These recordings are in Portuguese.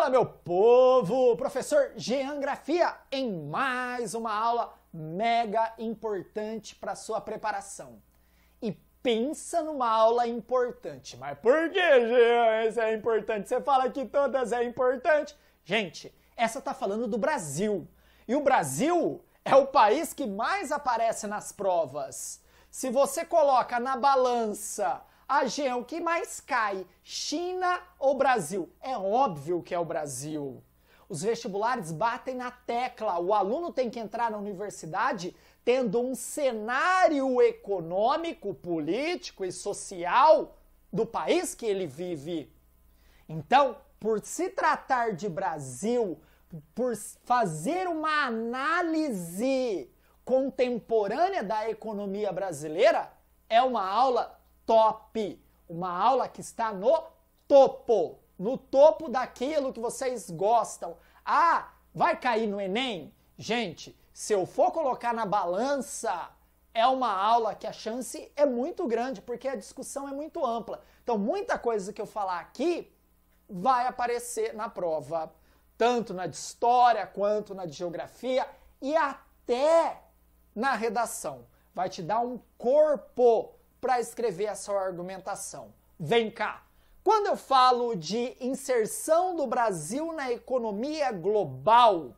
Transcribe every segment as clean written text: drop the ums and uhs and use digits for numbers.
Fala, meu povo! Professor Geografia em mais uma aula mega importante para sua preparação. E pensa numa aula importante. Mas por que, Jean, essa é importante? Você fala que todas é importante. Gente, essa tá falando do Brasil. E o Brasil é o país que mais aparece nas provas. Se você coloca na balança o que mais cai, China ou Brasil? É óbvio que é o Brasil. Os vestibulares batem na tecla. O aluno tem que entrar na universidade tendo um cenário econômico, político e social do país que ele vive. Então, por se tratar de Brasil, por fazer uma análise contemporânea da economia brasileira, é uma aula top, uma aula que está no topo daquilo que vocês gostam. Ah, vai cair no Enem? Gente, se eu for colocar na balança, é uma aula que a chance é muito grande, porque a discussão é muito ampla. Então, muita coisa que eu falar aqui vai aparecer na prova, tanto na de história, quanto na de geografia e até na redação. Vai te dar um corpo para escrever a sua argumentação. Vem cá! Quando eu falo de inserção do Brasil na economia global,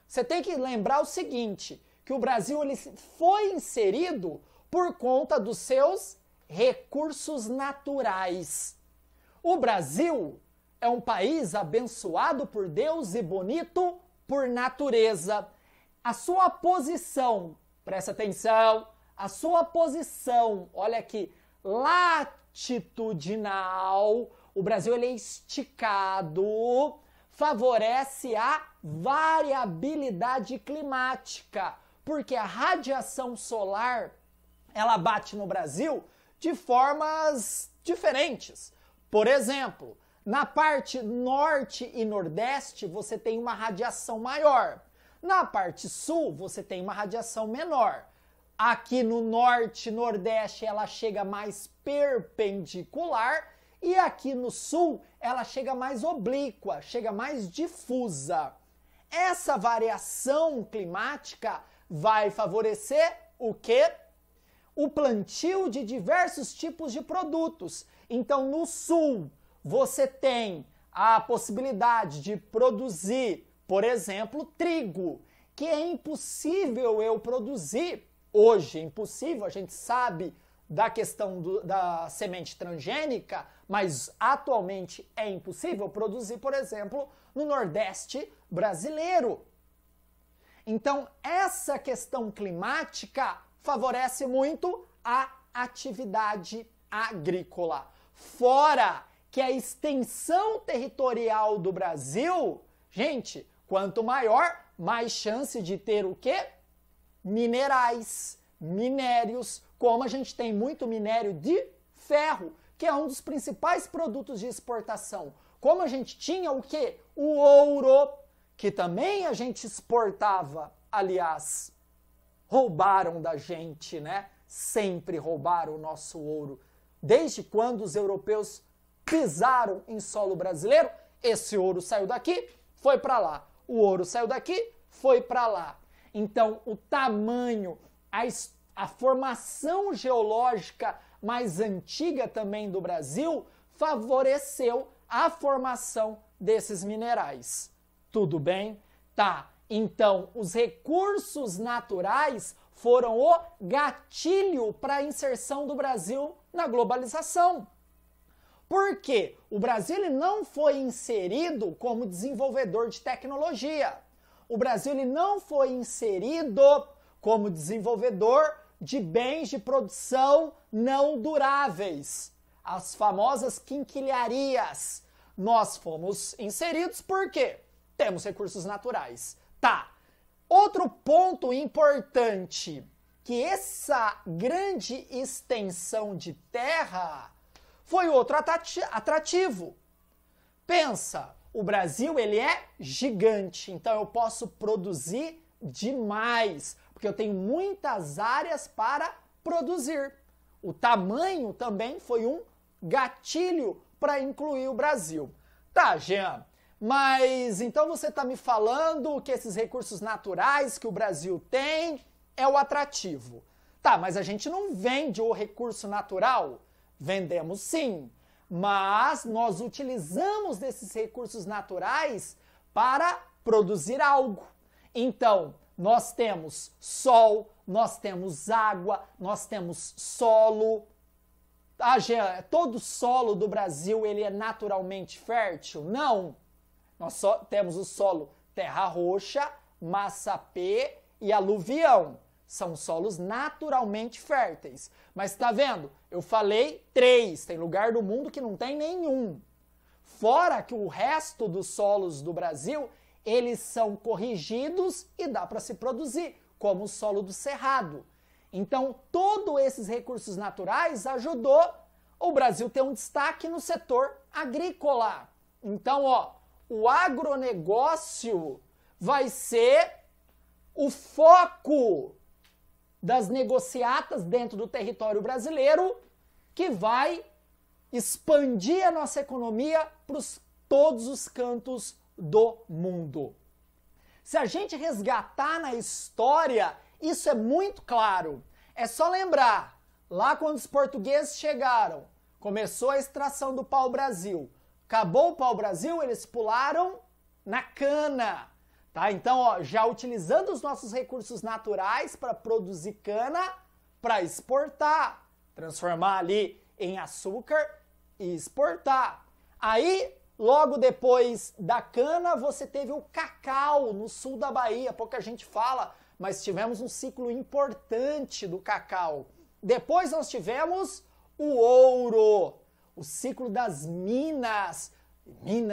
você tem que lembrar o seguinte, que o Brasil ele foi inserido por conta dos seus recursos naturais. O Brasil é um país abençoado por Deus e bonito por natureza. A sua posição, presta atenção, a sua posição, olha aqui, latitudinal, o Brasil ele é esticado, favorece a variabilidade climática, porque a radiação solar, ela bate no Brasil de formas diferentes. Por exemplo, na parte norte e nordeste você tem uma radiação maior, na parte sul você tem uma radiação menor. Aqui no norte e nordeste ela chega mais perpendicular e aqui no sul ela chega mais oblíqua, chega mais difusa. Essa variação climática vai favorecer o quê? O plantio de diversos tipos de produtos. Então no sul você tem a possibilidade de produzir, por exemplo, trigo, que é impossível eu produzir. Hoje é impossível, a gente sabe da questão da semente transgênica, mas atualmente é impossível produzir, por exemplo, no Nordeste brasileiro. Então, essa questão climática favorece muito a atividade agrícola. Fora que a extensão territorial do Brasil, gente, quanto maior, mais chance de ter o quê? Minerais, minérios, como a gente tem muito minério de ferro, que é um dos principais produtos de exportação. Como a gente tinha o quê? O ouro, que também a gente exportava. Aliás, roubaram da gente, né? Sempre roubaram o nosso ouro. Desde quando os europeus pisaram em solo brasileiro, esse ouro saiu daqui, foi para lá. O ouro saiu daqui, foi para lá. Então, o tamanho, a formação geológica mais antiga também do Brasil favoreceu a formação desses minerais. Tudo bem? Tá. Então, os recursos naturais foram o gatilho para a inserção do Brasil na globalização. Por quê? O Brasil ele não foi inserido como desenvolvedor de tecnologia. O Brasil ele não foi inserido como desenvolvedor de bens de produção não duráveis, as famosas quinquilharias. Nós fomos inseridos por quê? Temos recursos naturais. Tá. Outro ponto importante, que essa grande extensão de terra foi outro atrativo. Pensa, o Brasil ele é gigante, então eu posso produzir demais, porque eu tenho muitas áreas para produzir. O tamanho também foi um gatilho para incluir o Brasil. Tá, Jean, mas então você está me falando que esses recursos naturais que o Brasil tem é o atrativo. Tá, mas a gente não vende o recurso natural? Vendemos sim, mas nós utilizamos desses recursos naturais para produzir algo. Então, nós temos sol, nós temos água, nós temos solo. Ah, Jean, todo solo do Brasil ele é naturalmente fértil? Não. Nós só temos o solo terra roxa, massapê e aluvião. São solos naturalmente férteis. Mas tá vendo? Eu falei 3. Tem lugar do mundo que não tem nenhum. Fora que o resto dos solos do Brasil, eles são corrigidos e dá para se produzir, como o solo do Cerrado. Então, todos esses recursos naturais ajudou o Brasil ter um destaque no setor agrícola. Então, ó, o agronegócio vai ser o foco das negociatas dentro do território brasileiro que vai expandir a nossa economia para todos os cantos do mundo. Se a gente resgatar na história, isso é muito claro. É só lembrar, lá quando os portugueses chegaram, começou a extração do pau-brasil. Acabou o pau-brasil, eles pularam na cana. Tá? Então, ó, já utilizando os nossos recursos naturais para produzir cana, para exportar, transformar ali em açúcar e exportar. Aí, logo depois da cana, você teve o cacau no sul da Bahia. Pouca gente fala, mas tivemos um ciclo importante do cacau. Depois nós tivemos o ouro, o ciclo das Minas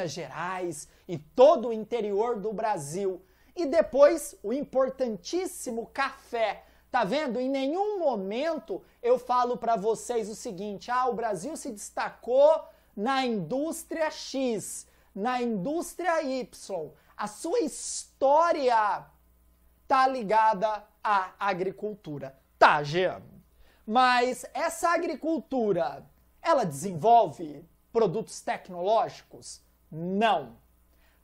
Gerais e todo o interior do Brasil. E depois o importantíssimo café. Tá vendo? Em nenhum momento eu falo para vocês o seguinte: o Brasil se destacou na indústria X, na indústria Y. A sua história tá ligada à agricultura. Tá, Jean. Mas essa agricultura, ela desenvolve produtos tecnológicos? Não.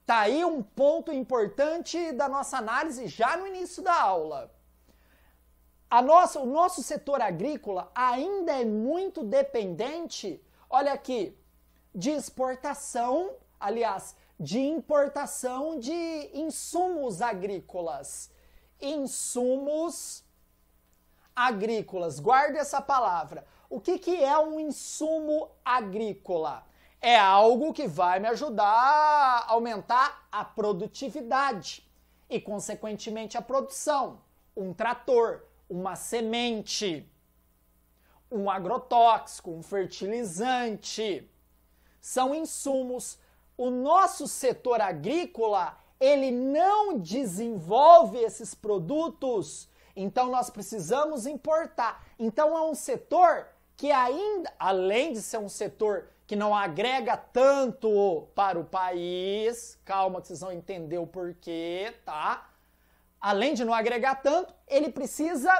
Tá aí um ponto importante da nossa análise já no início da aula. O nosso setor agrícola ainda é muito dependente, olha aqui, de exportação, aliás, de importação de insumos agrícolas. Insumos agrícolas, guarde essa palavra. O que é um insumo agrícola? É algo que vai me ajudar a aumentar a produtividade e, consequentemente, a produção. Um trator, uma semente, um agrotóxico, um fertilizante. São insumos. O nosso setor agrícola, ele não desenvolve esses produtos, então nós precisamos importar. Então é um setor que ainda, além de ser um setor que não agrega tanto para o país, calma que vocês vão entender o porquê, tá? Além de não agregar tanto, ele precisa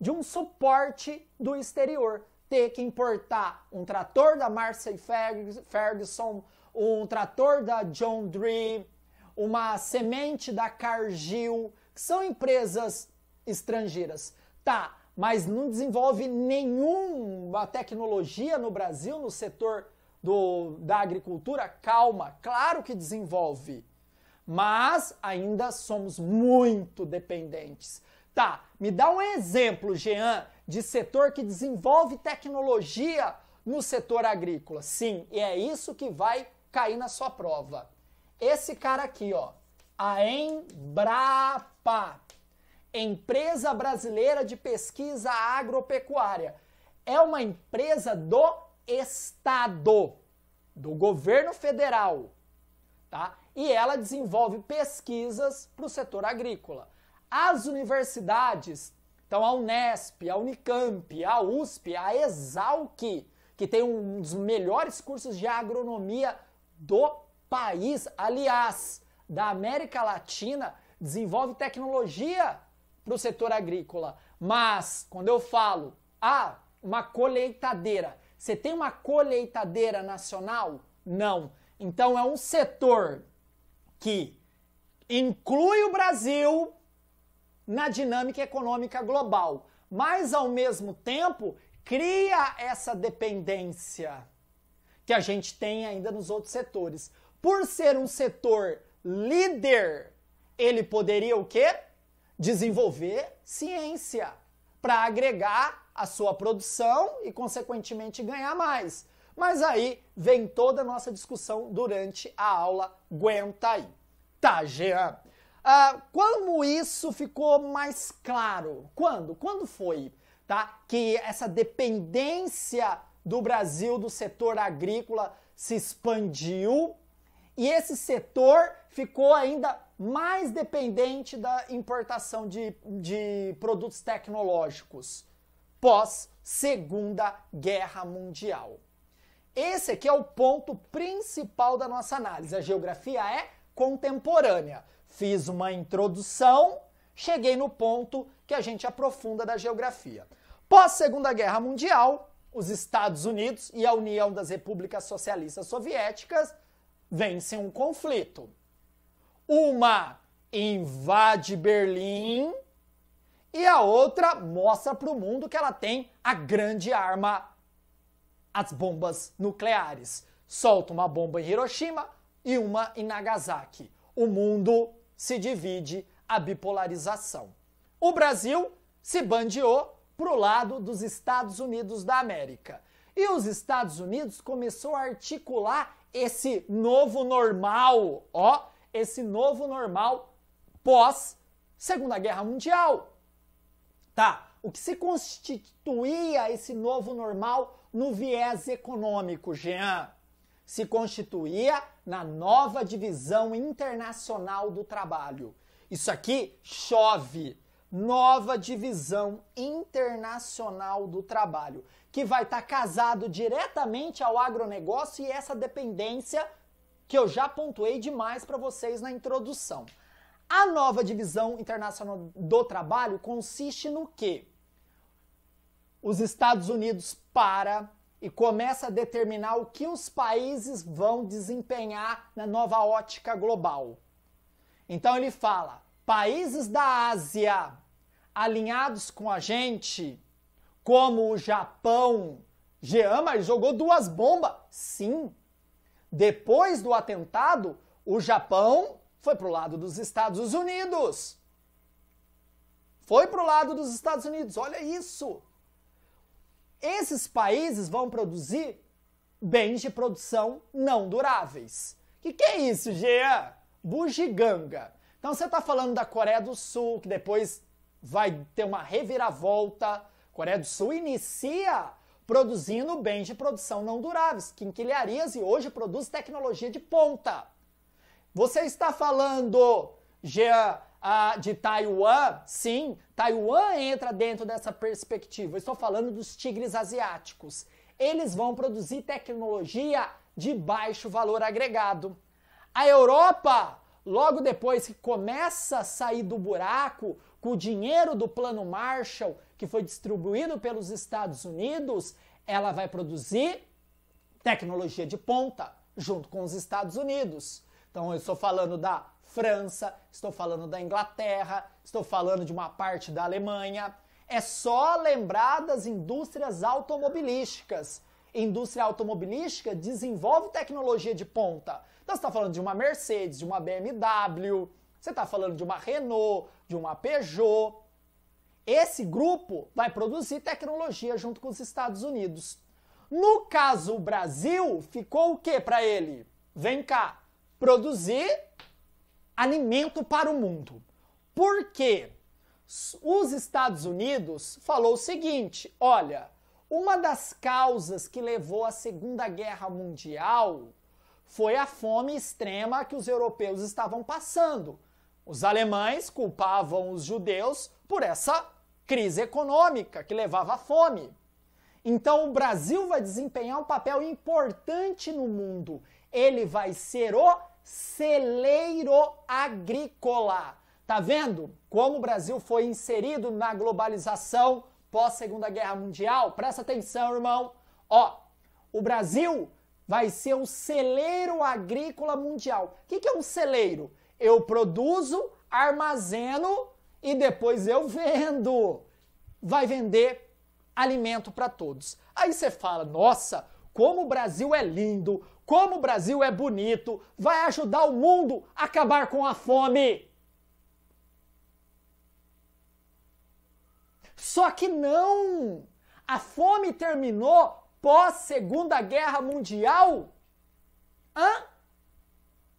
de um suporte do exterior. Ter que importar um trator da Massey Ferguson, um trator da John Deere, uma semente da Cargill, que são empresas estrangeiras. Tá, mas não desenvolve nenhuma tecnologia no Brasil, no setor da agricultura? Calma, claro que desenvolve. Mas ainda somos muito dependentes. Tá, me dá um exemplo, Jean, de setor que desenvolve tecnologia no setor agrícola. Sim, e é isso que vai cair na sua prova. Esse cara aqui, ó, a Embrapa, Empresa Brasileira de Pesquisa Agropecuária. É uma empresa do Estado, do governo federal, tá? E ela desenvolve pesquisas para o setor agrícola. As universidades, então a Unesp, a Unicamp, a USP, a Exalc, que tem um dos melhores cursos de agronomia do país, aliás, da América Latina, desenvolve tecnologia para o setor agrícola. Mas, quando eu falo, uma colheitadeira, você tem uma colheitadeira nacional? Não. Então, é um setor que inclui o Brasil na dinâmica econômica global, mas ao mesmo tempo cria essa dependência que a gente tem ainda nos outros setores. Por ser um setor líder, ele poderia o quê? Desenvolver ciência para agregar a sua produção e, consequentemente, ganhar mais. Mas aí vem toda a nossa discussão durante a aula. Aguenta aí. Tá, Jean. Como isso ficou mais claro? Quando foi, tá? Que essa dependência do Brasil do setor agrícola se expandiu e esse setor ficou ainda mais dependente da importação de produtos tecnológicos pós Segunda Guerra Mundial. Esse aqui é o ponto principal da nossa análise. A geografia é contemporânea. Fiz uma introdução, cheguei no ponto que a gente aprofunda da geografia. Pós Segunda Guerra Mundial, os Estados Unidos e a União das Repúblicas Socialistas Soviéticas vencem um conflito. Uma invade Berlim e a outra mostra para o mundo que ela tem a grande arma, as bombas nucleares. Solta uma bomba em Hiroshima e uma em Nagasaki. O mundo se divide, a bipolarização. O Brasil se bandeou para o lado dos Estados Unidos da América. E os Estados Unidos começou a articular esse novo normal, esse novo normal pós Segunda Guerra Mundial. Tá, o que se constituía esse novo normal no viés econômico, Jean? Se constituía na nova divisão internacional do trabalho. Isso aqui chove. Nova divisão internacional do trabalho, que vai estar casado diretamente ao agronegócio e essa dependência que eu já pontuei demais para vocês na introdução. A nova divisão internacional do trabalho consiste no quê? Os Estados Unidos para e começa a determinar o que os países vão desempenhar na nova ótica global. Então ele fala, países da Ásia alinhados com a gente, como o Japão. Jean, mas jogou 2 bombas? Sim. Depois do atentado, o Japão foi pro lado dos Estados Unidos. Foi pro lado dos Estados Unidos, olha isso. Esses países vão produzir bens de produção não duráveis. Que é isso, Jean? Bugiganga. Então você está falando da Coreia do Sul, que depois vai ter uma reviravolta. A Coreia do Sul inicia produzindo bens de produção não duráveis, quinquilharias, e hoje produz tecnologia de ponta. Você está falando, Jean, de Taiwan? Sim, Taiwan entra dentro dessa perspectiva. Eu estou falando dos tigres asiáticos. Eles vão produzir tecnologia de baixo valor agregado. A Europa, logo depois que começa a sair do buraco, com o dinheiro do Plano Marshall, que foi distribuído pelos Estados Unidos, ela vai produzir tecnologia de ponta, junto com os Estados Unidos. Então eu estou falando da França, estou falando da Inglaterra, estou falando de uma parte da Alemanha. É só lembrar das indústrias automobilísticas. Indústria automobilística desenvolve tecnologia de ponta. Então você está falando de uma Mercedes, de uma BMW, você está falando de uma Renault, de uma Peugeot. Esse grupo vai produzir tecnologia junto com os Estados Unidos. No caso, o Brasil, ficou o que para ele? Vem cá, produzir alimento para o mundo. Por quê? Os Estados Unidos falou o seguinte, olha, uma das causas que levou à Segunda Guerra Mundial foi a fome extrema que os europeus estavam passando. Os alemães culpavam os judeus por essa crise econômica que levava à fome. Então o Brasil vai desempenhar um papel importante no mundo. Ele vai ser o celeiro agrícola. Tá vendo como o Brasil foi inserido na globalização pós Segunda Guerra Mundial? Presta atenção, irmão. O Brasil vai ser o celeiro agrícola mundial. O que é um celeiro? Eu produzo, armazeno e depois eu vendo. Vai vender alimento para todos. Aí você fala, nossa, como o Brasil é lindo, como o Brasil é bonito, vai ajudar o mundo a acabar com a fome. Só que não! A fome terminou pós Segunda Guerra Mundial?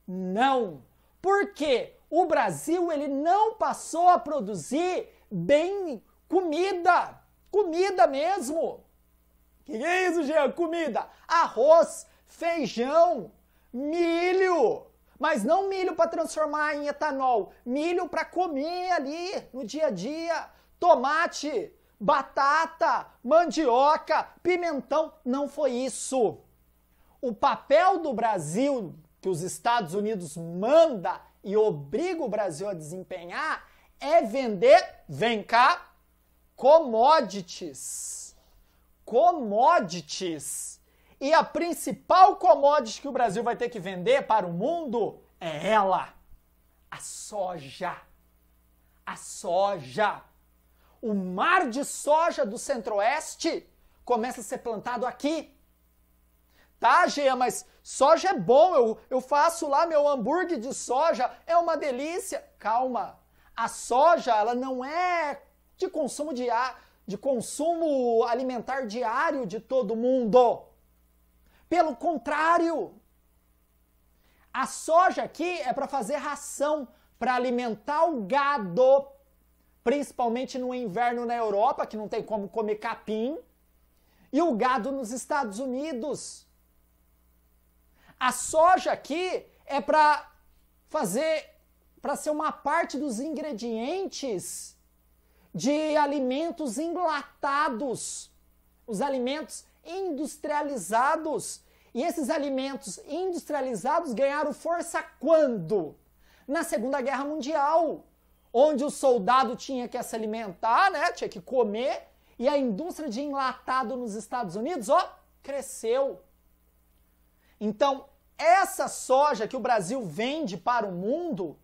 Não! Por quê? O Brasil ele não passou a produzir bem comida. Comida mesmo. Que é isso, Jean? Comida. Arroz, feijão, milho. Mas não milho para transformar em etanol. Milho para comer ali no dia a dia. Tomate, batata, mandioca, pimentão. Não foi isso. O papel do Brasil, que os Estados Unidos manda e obriga o Brasil a desempenhar, é vender, vem cá, commodities. Commodities. E a principal commodity que o Brasil vai ter que vender para o mundo é ela, a soja. A soja. O mar de soja do Centro-Oeste começa a ser plantado aqui. Tá, Gê, mas soja é bom, eu faço lá meu hambúrguer de soja, é uma delícia. Calma, a soja ela não é de consumo de consumo alimentar diário de todo mundo. Pelo contrário, a soja aqui é para fazer ração, para alimentar o gado, principalmente no inverno na Europa, que não tem como comer capim, e o gado nos Estados Unidos. A soja aqui é para ser uma parte dos ingredientes de alimentos enlatados, os alimentos industrializados. E esses alimentos industrializados ganharam força quando? Na Segunda Guerra Mundial, onde o soldado tinha que se alimentar, né? Tinha que comer, e a indústria de enlatado nos Estados Unidos, cresceu. Então, essa soja que o Brasil vende para o mundo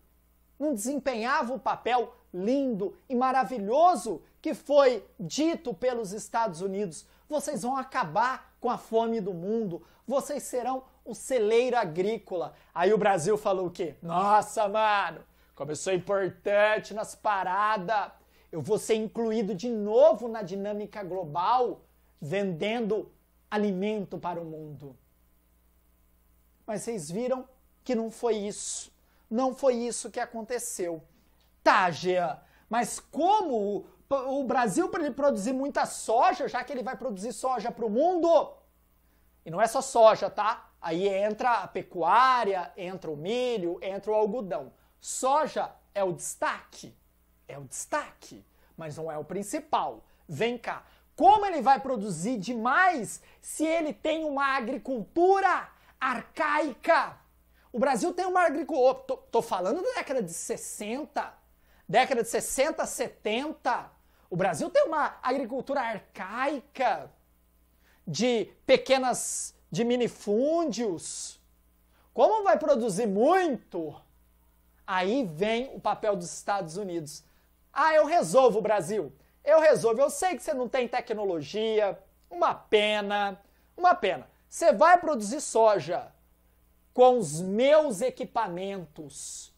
não desempenhava o papel lindo e maravilhoso que foi dito pelos Estados Unidos. Vocês vão acabar com a fome do mundo, vocês serão o celeiro agrícola. Aí o Brasil falou o quê? Nossa, mano, como eu sou importante nas paradas, eu vou ser incluído de novo na dinâmica global, vendendo alimento para o mundo. Mas vocês viram que não foi isso. Não foi isso que aconteceu. Tá, Jean, mas como o Brasil, para ele produzir muita soja, já que ele vai produzir soja para o mundo? E não é só soja, tá? Aí entra a pecuária, entra o milho, entra o algodão. Soja é o destaque. É o destaque, mas não é o principal. Vem cá. Como ele vai produzir demais se ele tem uma agricultura arcaica? O Brasil tem uma agricultura... Tô falando da década de 60, 70. O Brasil tem uma agricultura arcaica de minifúndios. Como vai produzir muito? Aí vem o papel dos Estados Unidos. Eu resolvo, Brasil. Eu resolvo. Eu sei que você não tem tecnologia. Uma pena. Você vai produzir soja com os meus equipamentos,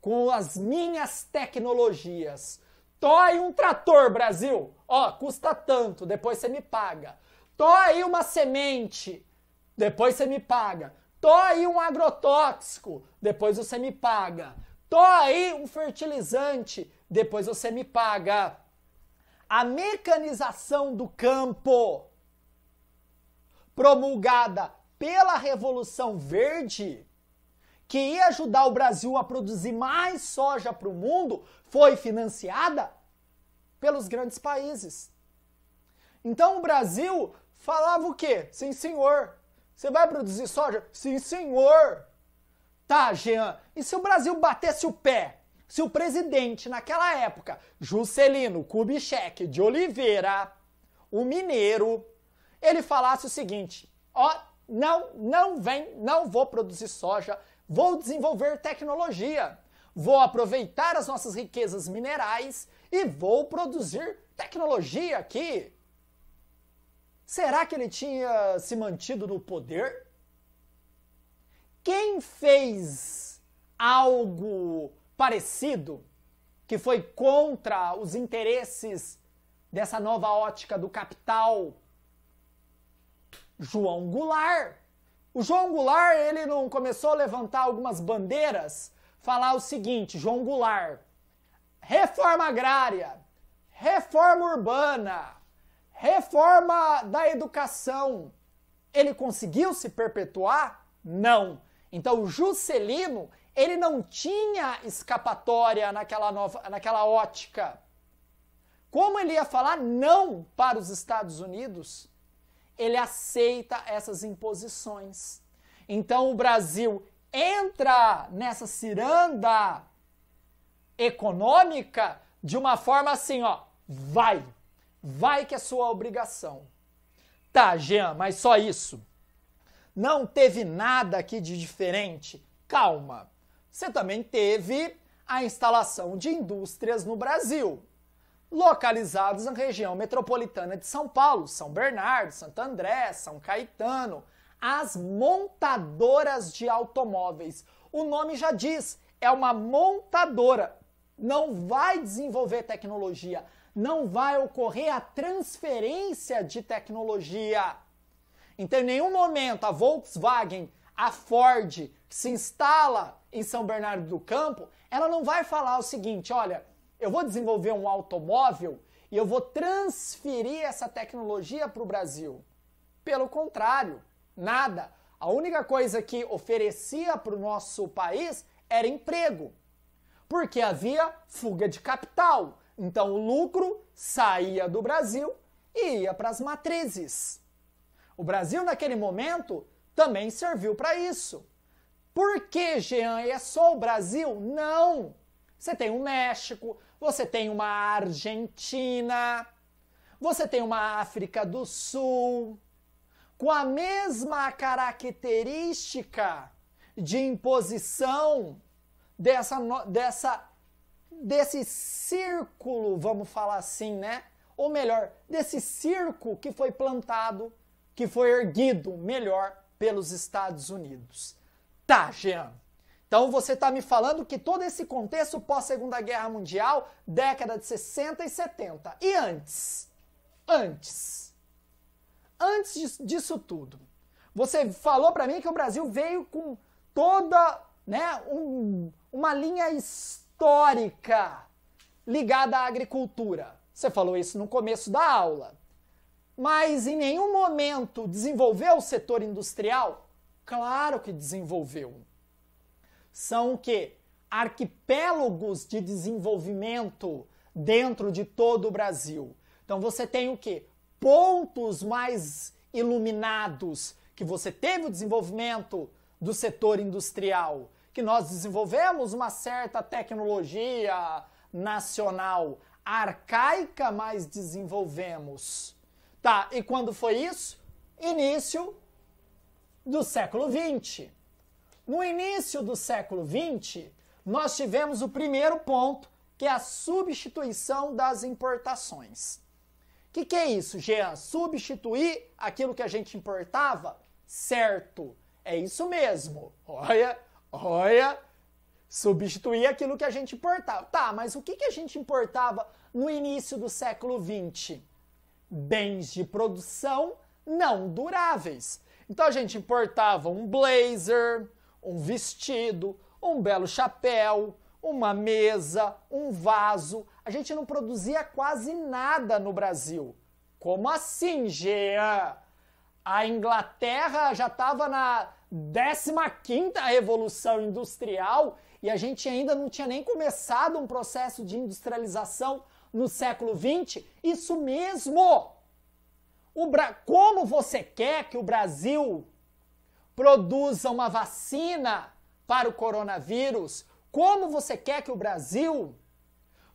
com as minhas tecnologias. Tô aí um trator, Brasil. Custa tanto, depois você me paga. Tô aí uma semente, depois você me paga. Tô aí um agrotóxico, depois você me paga. Tô aí um fertilizante, depois você me paga. A mecanização do campo, promulgada pela Revolução Verde, que ia ajudar o Brasil a produzir mais soja para o mundo, foi financiada pelos grandes países. Então o Brasil falava o quê? Sim, senhor. Você vai produzir soja? Sim, senhor. Tá, Jean. E se o Brasil batesse o pé? Se o presidente, naquela época, Juscelino Kubitschek de Oliveira, o mineiro, ele falasse o seguinte: não vem, não vou produzir soja, vou desenvolver tecnologia, vou aproveitar as nossas riquezas minerais e vou produzir tecnologia aqui. Será que ele tinha se mantido no poder? Quem fez algo parecido, que foi contra os interesses dessa nova ótica do capital? João Goulart. O João Goulart, ele não começou a levantar algumas bandeiras, falar o seguinte, João Goulart, reforma agrária, reforma urbana, reforma da educação. Ele conseguiu se perpetuar? Não. Então o Juscelino, ele não tinha escapatória naquela ótica. Como ele ia falar não para os Estados Unidos? Ele aceita essas imposições. Então o Brasil entra nessa ciranda econômica de uma forma assim, ó, vai que é sua obrigação. Tá, Jean, mas só isso? Não teve nada aqui de diferente? Calma, você também teve a instalação de indústrias no Brasil, localizados na região metropolitana de São Paulo, São Bernardo, Santo André, São Caetano, as montadoras de automóveis. O nome já diz, é uma montadora. Não vai desenvolver tecnologia, não vai ocorrer a transferência de tecnologia. Então, em nenhum momento a Volkswagen, a Ford, que se instala em São Bernardo do Campo, ela não vai falar o seguinte, olha, eu vou desenvolver um automóvel e eu vou transferir essa tecnologia para o Brasil. Pelo contrário, nada. A única coisa que oferecia para o nosso país era emprego, porque havia fuga de capital. Então o lucro saía do Brasil e ia para as matrizes. O Brasil, naquele momento, também serviu para isso. Por que, Jean, é só o Brasil? Não! Você tem o México, você tem uma Argentina, você tem uma África do Sul, com a mesma característica de imposição desse círculo, vamos falar assim, né? Ou melhor, desse circo que foi plantado, que foi erguido, melhor, pelos Estados Unidos. Tá, Jean. Então você está me falando que todo esse contexto pós-Segunda Guerra Mundial, década de 60 e 70. E antes? Antes disso tudo, você falou para mim que o Brasil veio com toda, né, uma linha histórica ligada à agricultura. Você falou isso no começo da aula. Mas em nenhum momento desenvolveu o setor industrial? Claro que desenvolveu. São o quê? Arquipélagos de desenvolvimento dentro de todo o Brasil. Então você tem o quê? Pontos mais iluminados, que você teve o desenvolvimento do setor industrial, que nós desenvolvemos uma certa tecnologia nacional arcaica, mas desenvolvemos. Tá, e quando foi isso? Início do século XX. No início do século XX, nós tivemos o primeiro ponto, que é a substituição das importações. O que é isso, Jean? Substituir aquilo que a gente importava? Certo, é isso mesmo. Olha, substituir aquilo que a gente importava. Tá, mas o que a gente importava no início do século XX? Bens de produção não duráveis. Então a gente importava um blazer, um vestido, um belo chapéu, uma mesa, um vaso. A gente não produzia quase nada no Brasil. Como assim, Jean? A Inglaterra já estava na 15ª Revolução Industrial e a gente ainda não tinha nem começado um processo de industrialização no século XX? Isso mesmo! Como você quer que o Brasil produza uma vacina para o coronavírus? Como você quer que o Brasil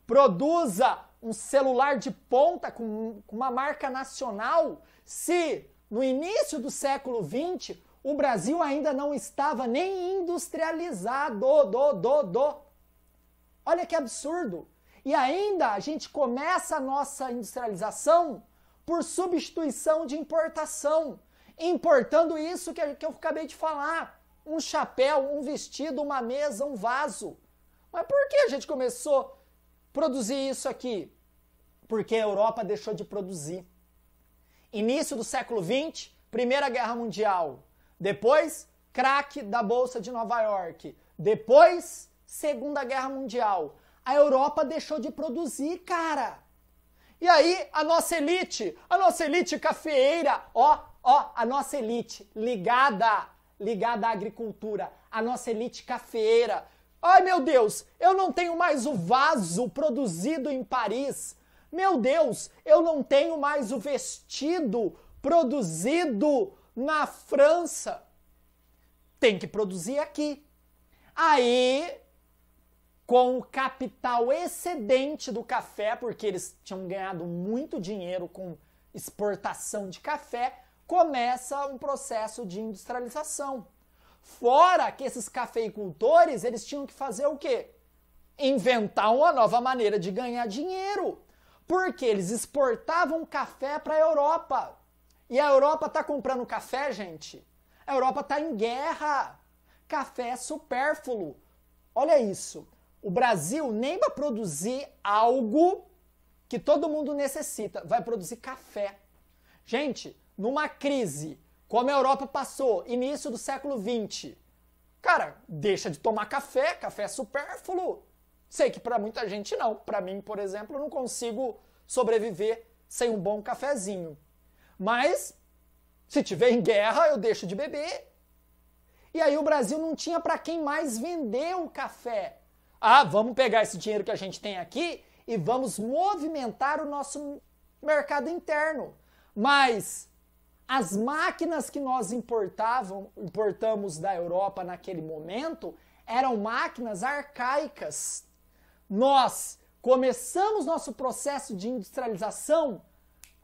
produza um celular de ponta com uma marca nacional se no início do século XX o Brasil ainda não estava nem industrializado. Olha que absurdo. E ainda a gente começa a nossa industrialização por substituição de importação. Importando isso que eu acabei de falar. Um chapéu, um vestido, uma mesa, um vaso. Mas por que a gente começou a produzir isso aqui? Porque a Europa deixou de produzir. Início do século XX, Primeira Guerra Mundial. Depois, craque da Bolsa de Nova York. Depois, Segunda Guerra Mundial. A Europa deixou de produzir, cara. E aí, a nossa elite cafeeira, a nossa elite ligada à agricultura, a nossa elite cafeeira. Ai, meu Deus, eu não tenho mais o vaso produzido em Paris. Meu Deus, eu não tenho mais o vestido produzido na França. Tem que produzir aqui. Aí, com o capital excedente do café, porque eles tinham ganhado muito dinheiro com exportação de café, começa um processo de industrialização. Fora que esses cafeicultores, eles tinham que fazer o quê? Inventar uma nova maneira de ganhar dinheiro. Porque eles exportavam café para a Europa. E a Europa está comprando café, gente? A Europa está em guerra. Café é supérfluo. Olha isso. O Brasil nem vai produzir algo que todo mundo necessita. Vai produzir café. Gente, numa crise como a Europa passou, início do século XX, cara, deixa de tomar café. Café é supérfluo. Sei que para muita gente não. Para mim, por exemplo, eu não consigo sobreviver sem um bom cafezinho. Mas, se tiver em guerra, eu deixo de beber. E aí o Brasil não tinha para quem mais vender o café. Ah, vamos pegar esse dinheiro que a gente tem aqui e vamos movimentar o nosso mercado interno. Mas as máquinas que nós importamos da Europa naquele momento eram máquinas arcaicas. Nós começamos nosso processo de industrialização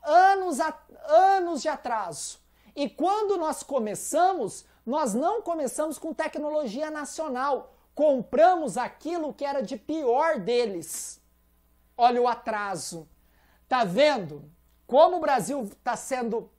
anos de atraso. E quando nós começamos, nós não começamos com tecnologia nacional. Compramos aquilo que era de pior deles. Olha o atraso. Tá vendo como o Brasil está sendo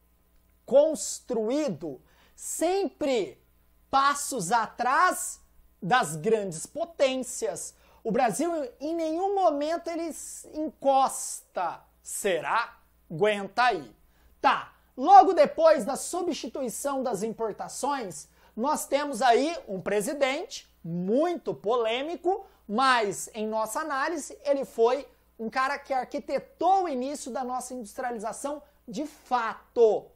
construído sempre passos atrás das grandes potências? O Brasil em nenhum momento ele encosta. Será? Aguenta aí. Tá, logo depois da substituição das importações, nós temos aí um presidente muito polêmico, mas em nossa análise ele foi um cara que arquitetou o início da nossa industrialização de fato.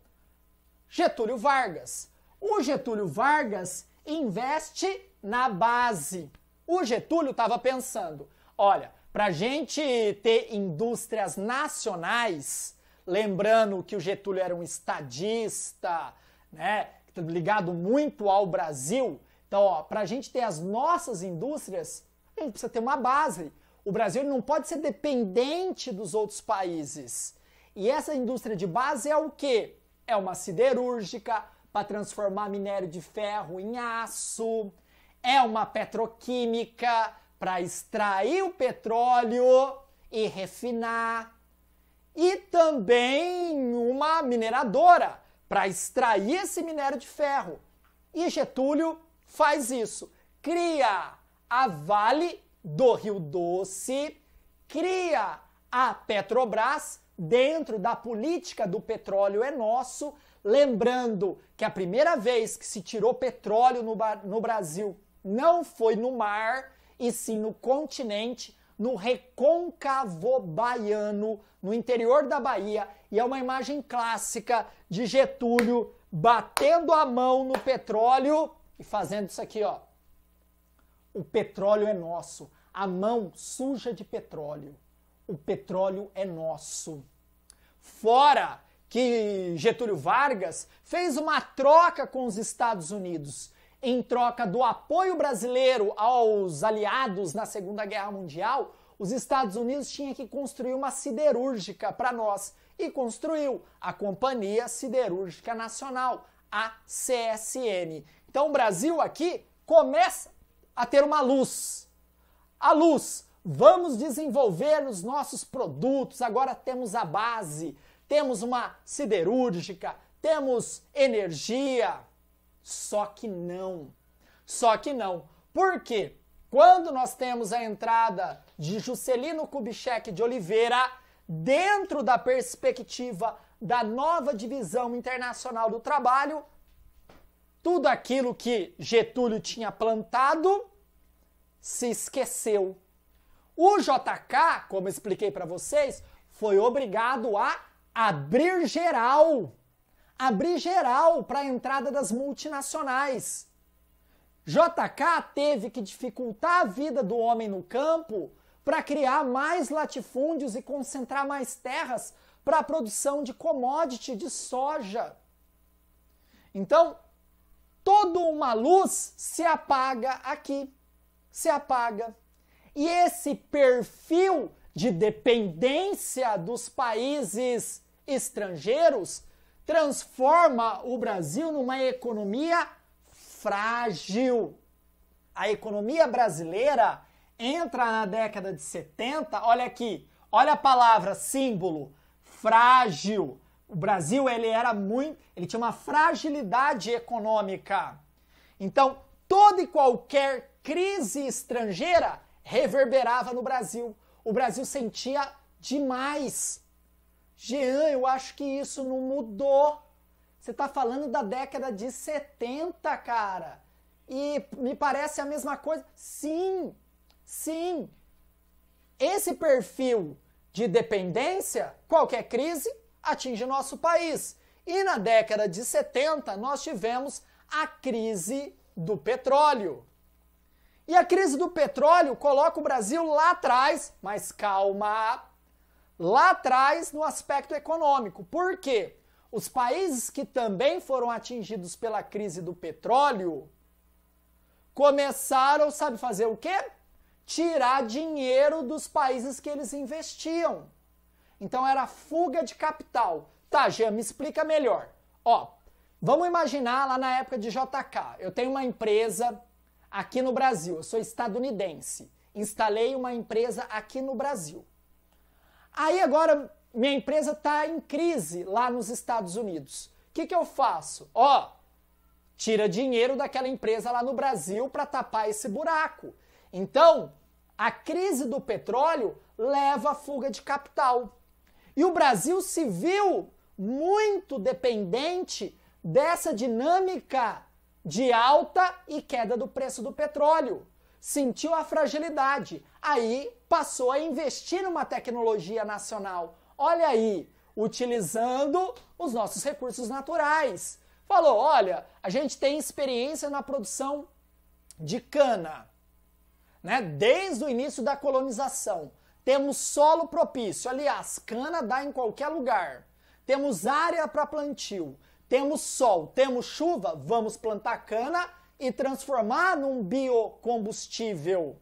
Getúlio Vargas. O Getúlio Vargas investe na base. O Getúlio estava pensando, olha, para a gente ter indústrias nacionais, lembrando que o Getúlio era um estadista, né, ligado muito ao Brasil, então, para a gente ter as nossas indústrias, a gente precisa ter uma base. O Brasil não pode ser dependente dos outros países. E essa indústria de base é o quê? É uma siderúrgica para transformar minério de ferro em aço, é uma petroquímica para extrair o petróleo e refinar, e também uma mineradora para extrair esse minério de ferro. E Getúlio faz isso, cria a Vale do Rio Doce, cria a Petrobras dentro da política do petróleo é nosso, lembrando que a primeira vez que se tirou petróleo no Brasil não foi no mar, e sim no continente, no Recôncavo Baiano, no interior da Bahia, e é uma imagem clássica de Getúlio batendo a mão no petróleo e fazendo isso aqui, ó. O petróleo é nosso, a mão suja de petróleo. O petróleo é nosso. Fora que Getúlio Vargas fez uma troca com os Estados Unidos. Em troca do apoio brasileiro aos aliados na Segunda Guerra Mundial, os Estados Unidos tinham que construir uma siderúrgica para nós. E construiu a Companhia Siderúrgica Nacional, a CSN. Então o Brasil aqui começa a ter uma luz. A luz, vamos desenvolver os nossos produtos, agora temos a base, temos uma siderúrgica, temos energia. Só que não. Por quê? Quando nós temos a entrada de Juscelino Kubitschek de Oliveira, dentro da perspectiva da nova divisão internacional do trabalho, tudo aquilo que Getúlio tinha plantado se esqueceu. O JK, como expliquei para vocês, foi obrigado a abrir geral para a entrada das multinacionais. JK teve que dificultar a vida do homem no campo para criar mais latifúndios e concentrar mais terras para a produção de commodity, de soja. Então, toda uma luz se apaga aqui, se apaga. E esse perfil de dependência dos países estrangeiros transforma o Brasil numa economia frágil. A economia brasileira entra na década de 70, olha aqui, olha a palavra símbolo, frágil. O Brasil, ele tinha uma fragilidade econômica. Então, toda e qualquer crise estrangeira reverberava no Brasil. O Brasil sentia demais. Jean, eu acho que isso não mudou. Você está falando da década de 70, cara. E me parece a mesma coisa. Sim. Esse perfil de dependência, qualquer crise, atinge o nosso país. E na década de 70, nós tivemos a crise do petróleo. E a crise do petróleo coloca o Brasil lá atrás, mas calma, lá atrás no aspecto econômico. Por quê? Os países que também foram atingidos pela crise do petróleo começaram, sabe fazer o quê? Tirar dinheiro dos países que eles investiam. Então era fuga de capital. Tá, Jean, me explica melhor. Ó, vamos imaginar lá na época de JK. Eu tenho uma empresa aqui no Brasil, eu sou estadunidense. Instalei uma empresa aqui no Brasil. Aí agora minha empresa está em crise lá nos Estados Unidos. O que eu faço? Ó, tira dinheiro daquela empresa lá no Brasil para tapar esse buraco. Então, a crise do petróleo leva à fuga de capital. E o Brasil se viu muito dependente dessa dinâmica de alta e queda do preço do petróleo. Sentiu a fragilidade. Aí passou a investir numa tecnologia nacional. Olha aí, utilizando os nossos recursos naturais. Falou, olha, a gente tem experiência na produção de cana, né? Desde o início da colonização. Temos solo propício. Aliás, cana dá em qualquer lugar. Temos área para plantio. Temos sol, temos chuva. Vamos plantar cana e transformar num biocombustível,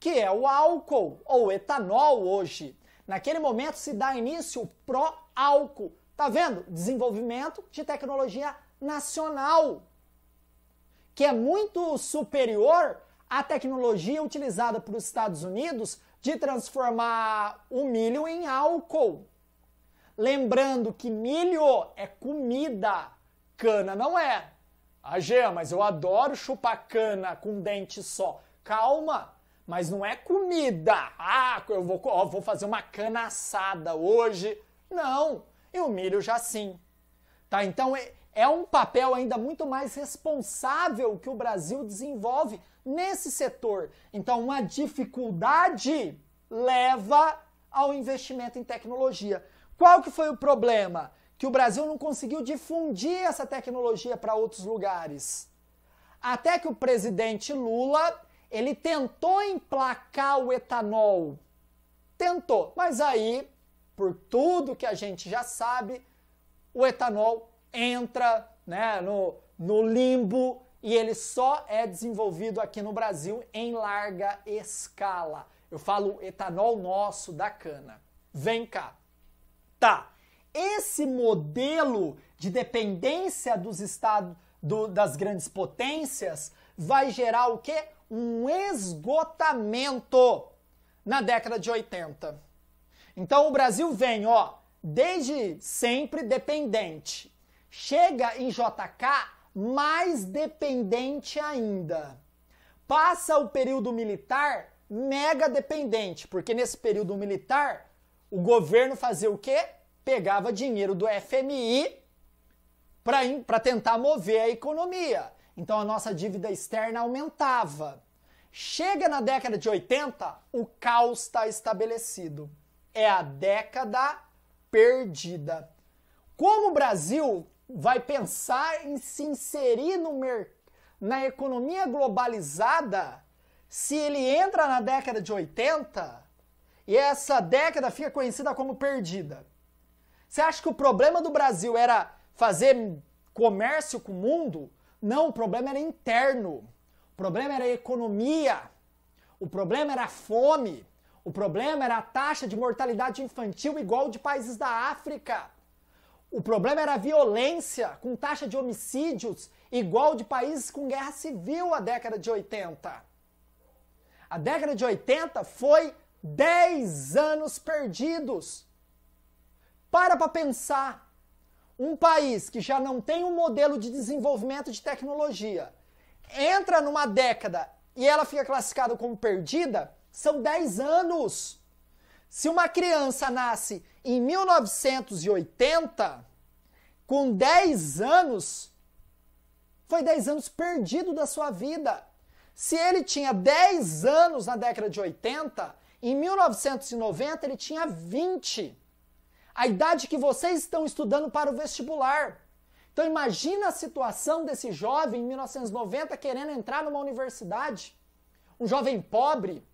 que é o álcool ou etanol hoje. Naquele momento se dá início o pró-álcool. Tá vendo? Desenvolvimento de tecnologia nacional, que é muito superior à tecnologia utilizada pelos Estados Unidos de transformar o milho em álcool. Lembrando que milho é comida, cana não é. Ah, Jean, mas eu adoro chupar cana com dente só. Calma, mas não é comida. Ah, eu vou fazer uma cana assada hoje. Não, e o milho já sim. Tá? Então é um papel ainda muito mais responsável que o Brasil desenvolve nesse setor. Então uma dificuldade leva ao investimento em tecnologia. Qual que foi o problema? Que o Brasil não conseguiu difundir essa tecnologia para outros lugares. Até que o presidente Lula, ele tentou emplacar o etanol. Tentou, mas aí, por tudo que a gente já sabe, o etanol entra, né, no limbo e ele só é desenvolvido aqui no Brasil em larga escala. Eu falo etanol nosso da cana. Vem cá. Tá, Esse modelo de dependência dos estados, das grandes potências, vai gerar o quê? Um esgotamento na década de 80. Então o Brasil vem, ó, desde sempre dependente. Chega em JK mais dependente ainda. Passa o período militar mega dependente, porque nesse período militar o governo fazia o quê? Pegava dinheiro do FMI para tentar mover a economia. Então a nossa dívida externa aumentava. Chega na década de 80, o caos está estabelecido. É a década perdida. Como o Brasil vai pensar em se inserir na economia globalizada se ele entra na década de 80 e essa década fica conhecida como perdida? Você acha que o problema do Brasil era fazer comércio com o mundo? Não, o problema era interno. O problema era a economia. O problema era a fome. O problema era a taxa de mortalidade infantil igual de países da África. O problema era a violência, com taxa de homicídios igual de países com guerra civil a década de 80. A década de 80 foi 10 anos perdidos. Para pensar. Um país que já não tem um modelo de desenvolvimento de tecnologia, entra numa década e ela fica classificada como perdida, são 10 anos. Se uma criança nasce em 1980, com 10 anos, foi 10 anos perdido da sua vida. Se ele tinha 10 anos na década de 80, em 1990 ele tinha 20. A idade que vocês estão estudando para o vestibular. Então imagina a situação desse jovem em 1990 querendo entrar numa universidade. Um jovem pobre.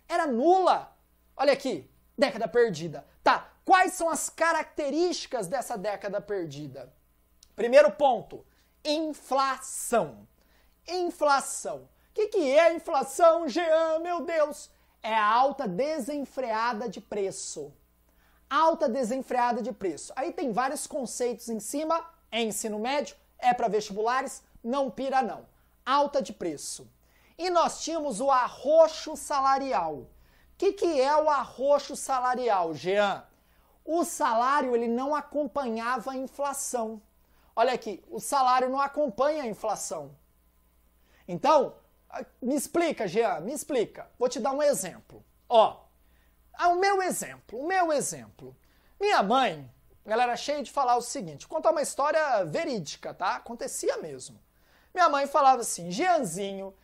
Era nula. Olha aqui, década perdida. Tá, quais são as características dessa década perdida? Primeiro ponto, inflação. Inflação. O que é inflação, Jean? Meu Deus! É a alta desenfreada de preço. Alta desenfreada de preço. Aí tem vários conceitos em cima, é ensino médio, é para vestibulares, não pira não. Alta de preço. E nós tínhamos o arroxo salarial. O que é o arroxo salarial, Jean? O salário ele não acompanhava a inflação. Olha aqui, o salário não acompanha a inflação. Então, me explica, Jean, me explica. Vou te dar um exemplo. Ó, o meu exemplo. Minha mãe, ela era cheia de falar o seguinte, vou contar uma história verídica, tá? Acontecia mesmo. Minha mãe falava assim, Jeanzinho,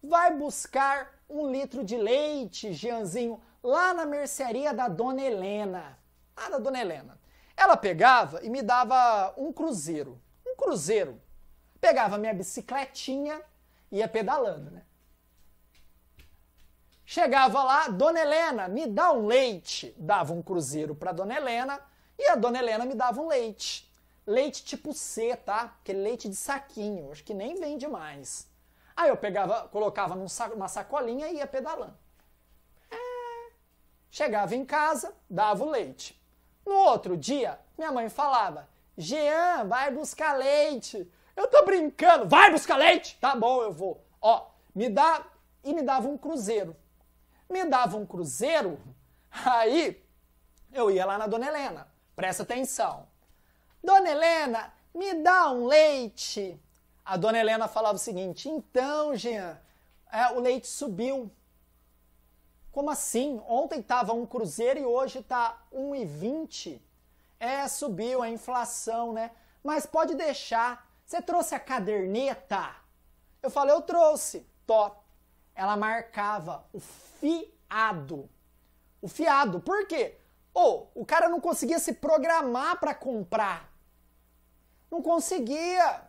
vai buscar 1 litro de leite, Jeanzinho, lá na mercearia da Dona Helena. Lá da Dona Helena. Ela pegava e me dava um cruzeiro. Pegava minha bicicletinha e ia pedalando, né? Chegava lá, Dona Helena, me dá um leite. Dava um cruzeiro para Dona Helena e a Dona Helena me dava um leite. Leite tipo C, tá? Aquele leite de saquinho, acho que nem vende mais. Aí eu pegava, colocava numa sacolinha e ia pedalando. Chegava em casa, dava o leite. No outro dia, minha mãe falava, Jean, vai buscar leite. Eu tô brincando, vai buscar leite? Tá bom, eu vou. Ó, me dava um cruzeiro. Me dava um cruzeiro, aí eu ia lá na Dona Helena. Presta atenção. Dona Helena, me dá um leite. A Dona Helena falava o seguinte, então, Jean, o leite subiu. Como assim? Ontem estava um cruzeiro e hoje está 1,20. Subiu a inflação, né? Mas pode deixar. Você trouxe a caderneta? Eu falei, eu trouxe. Tó. Ela marcava o fiado. O fiado. Por quê? O cara não conseguia se programar para comprar. Não conseguia.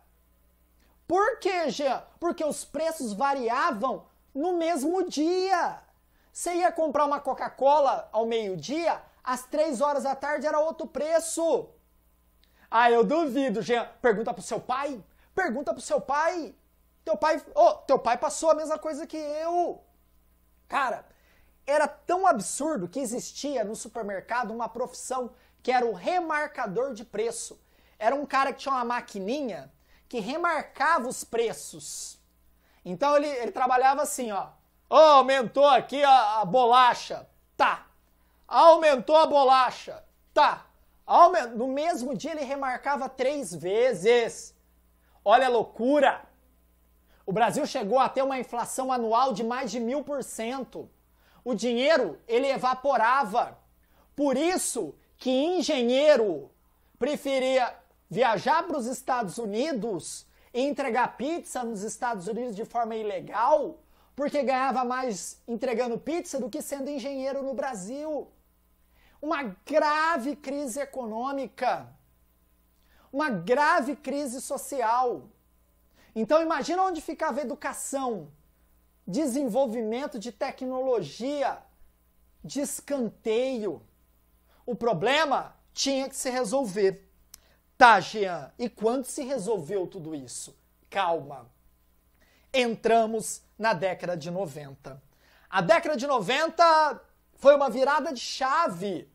Por quê, Jean? Porque os preços variavam no mesmo dia. Você ia comprar uma Coca-Cola ao meio-dia, às 3 horas da tarde era outro preço. Eu duvido, Jean. Pergunta pro seu pai. Pergunta pro seu pai. Teu pai passou a mesma coisa que eu. Cara, era tão absurdo que existia no supermercado uma profissão que era o remarcador de preço. Era um cara que tinha uma maquininha que remarcava os preços. Então ele trabalhava assim, ó. Oh, aumentou aqui a bolacha. Tá. Aumentou a bolacha. Tá. No mesmo dia ele remarcava 3 vezes. Olha a loucura. O Brasil chegou a ter uma inflação anual de mais de 1000%. O dinheiro, ele evaporava. Por isso que engenheiro preferia viajar para os Estados Unidos e entregar pizza nos Estados Unidos de forma ilegal, porque ganhava mais entregando pizza do que sendo engenheiro no Brasil. Uma grave crise econômica, uma grave crise social. Então imagina onde ficava a educação, desenvolvimento de tecnologia, de escanteio. O problema tinha que se resolver. Tá, Jean, e quando se resolveu tudo isso? Calma. Entramos na década de 90. A década de 90 foi uma virada de chave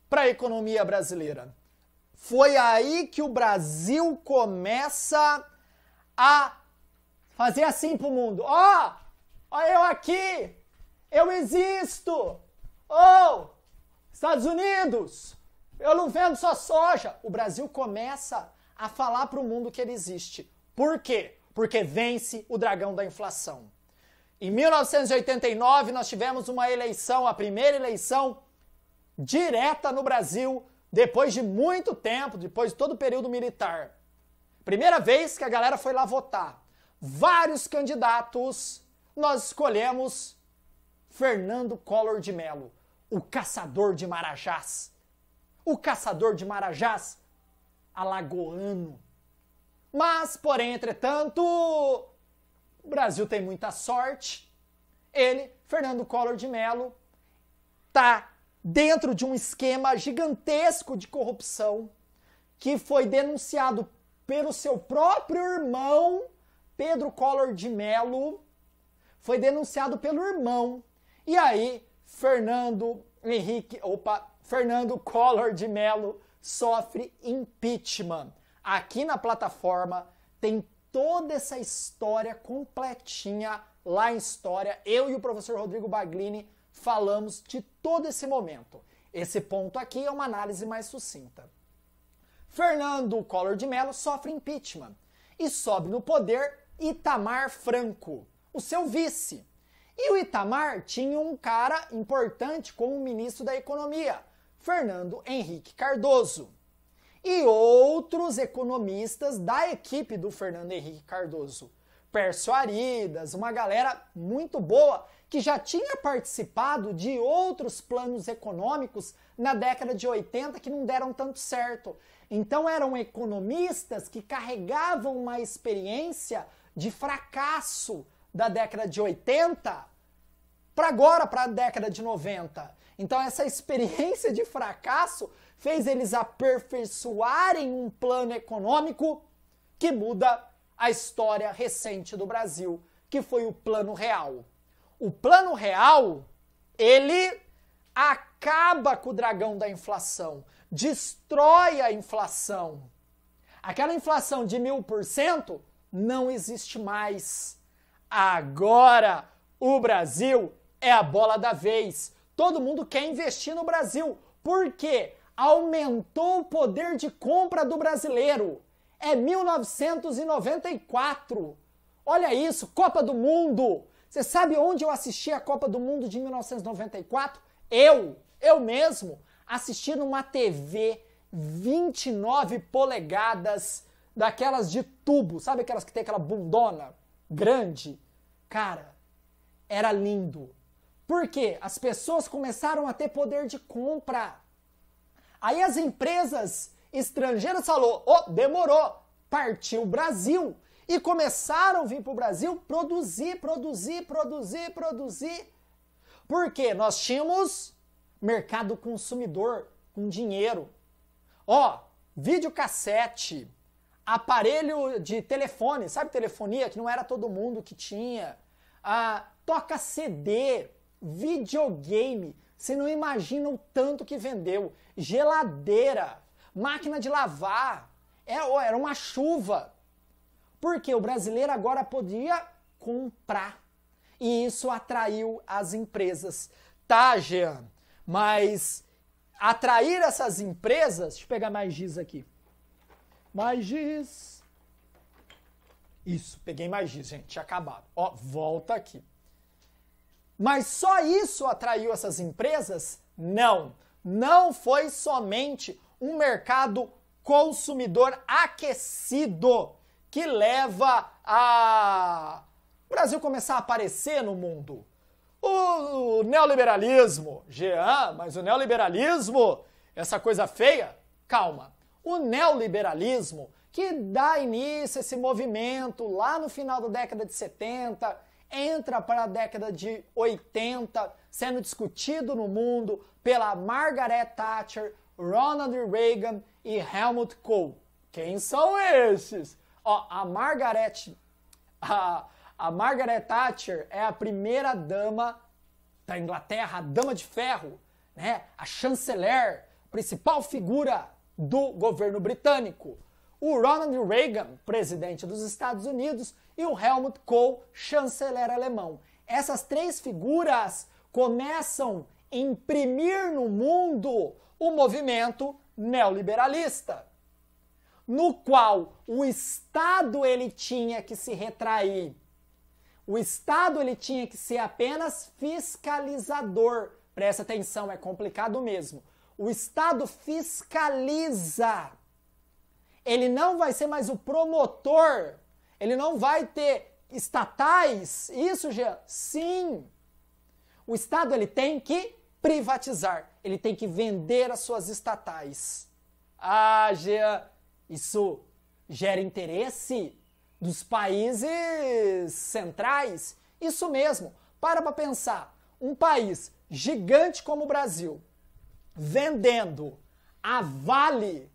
para a economia brasileira. Foi aí que o Brasil começa a fazer assim pro mundo. Ó, eu aqui, eu existo. Oh, Estados Unidos, eu não vendo só soja. O Brasil começa a falar pro mundo que ele existe. Por quê? Porque vence o dragão da inflação. Em 1989, nós tivemos uma eleição, a primeira eleição direta no Brasil, depois de muito tempo, depois de todo o período militar. Primeira vez que a galera foi lá votar. Vários candidatos, nós escolhemos Fernando Collor de Mello, o caçador de Marajás. O caçador de Marajás alagoano. Mas, porém, entretanto, o Brasil tem muita sorte. Ele, Fernando Collor de Mello, está dentro de um esquema gigantesco de corrupção que foi denunciado pelo seu próprio irmão, Pedro Collor de Mello, foi denunciado pelo irmão. E aí, Fernando Collor de Mello sofre impeachment. Aqui na plataforma tem toda essa história completinha lá em História. Eu e o professor Rodrigo Baglini falamos de todo esse momento. Esse ponto aqui é uma análise mais sucinta. Fernando Collor de Mello sofre impeachment e sobe no poder Itamar Franco, o seu vice. E o Itamar tinha um cara importante como ministro da Economia, Fernando Henrique Cardoso. E outros economistas da equipe do Fernando Henrique Cardoso. Pércio Aridas, uma galera muito boa que já tinha participado de outros planos econômicos na década de 80 que não deram tanto certo. Então eram economistas que carregavam uma experiência de fracasso da década de 80 para agora, para a década de 90. Então essa experiência de fracasso fez eles aperfeiçoarem um plano econômico que muda a história recente do Brasil, que foi o Plano Real. O Plano Real, ele acaba com o dragão da inflação, destrói a inflação. Aquela inflação de 1000% não existe mais. Agora o Brasil é a bola da vez. Todo mundo quer investir no Brasil. Por quê? Aumentou o poder de compra do brasileiro. É 1994. Olha isso, Copa do Mundo. Você sabe onde eu assisti a Copa do Mundo de 1994? Eu mesmo, assisti numa TV 29 polegadas, daquelas de tubo, sabe aquelas que tem aquela bundona grande? Cara, era lindo. Por quê? As pessoas começaram a ter poder de compra. Aí as empresas estrangeiras falaram, demorou, partiu o Brasil. E começaram a vir para o Brasil produzir. Por quê? Nós tínhamos mercado consumidor com dinheiro. Videocassete, aparelho de telefone, sabe telefonia, que não era todo mundo que tinha. Toca CD, videogame, Você não imagina o tanto que vendeu. Geladeira, máquina de lavar, era uma chuva. Porque o brasileiro agora podia comprar. E isso atraiu as empresas. Tá, Jean, mas atrair essas empresas... Deixa eu pegar mais giz aqui. Mais giz. Isso, peguei mais giz, gente, tinha acabado. Ó, volta aqui. Mas só isso atraiu essas empresas? Não. Não foi somente um mercado consumidor aquecido que leva a o Brasil começar a aparecer no mundo. O neoliberalismo, Jean, mas o neoliberalismo, essa coisa feia? Calma. O neoliberalismo que dá início a esse movimento lá no final da década de 70, entra para a década de 80, sendo discutido no mundo pela Margaret Thatcher, Ronald Reagan e Helmut Kohl. Quem são esses? Ó, a Margaret Thatcher é a primeira dama da Inglaterra, a dama de ferro, né? A chanceler, principal figura do governo britânico. O Ronald Reagan, presidente dos Estados Unidos, e o Helmut Kohl, chanceler alemão. Essas três figuras começam a imprimir no mundo o movimento neoliberalista, no qual o Estado ele tinha que se retrair. O Estado ele tinha que ser apenas fiscalizador. Presta atenção, é complicado mesmo. O Estado fiscaliza. Ele não vai ser mais o promotor. Ele não vai ter estatais. Isso, Jean? Sim. O Estado ele tem que privatizar. Ele tem que vender as suas estatais. Ah, Jean, isso gera interesse dos países centrais? Isso mesmo. Para pensar. Um país gigante como o Brasil, vendendo a Vale